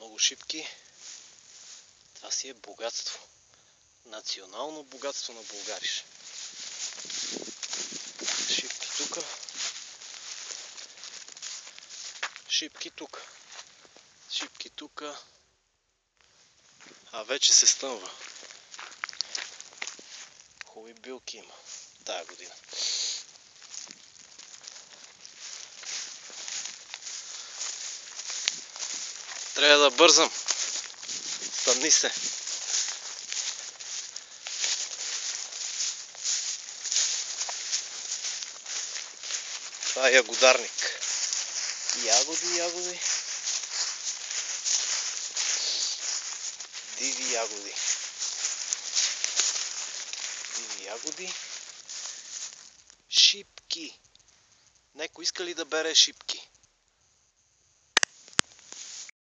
много шипки. Това си е богатство. Национално богатство на Българиш. Шипки тука. Шипки тука. Шипки тука. А вече се стъмва. Хубави билки има тая година. Трябва да бързам. Стъмни се. Това е ягодарник. Ягоди, ягоди. Диви ягоди. Диви ягоди. Шипки. Некой иска ли да бере шипки?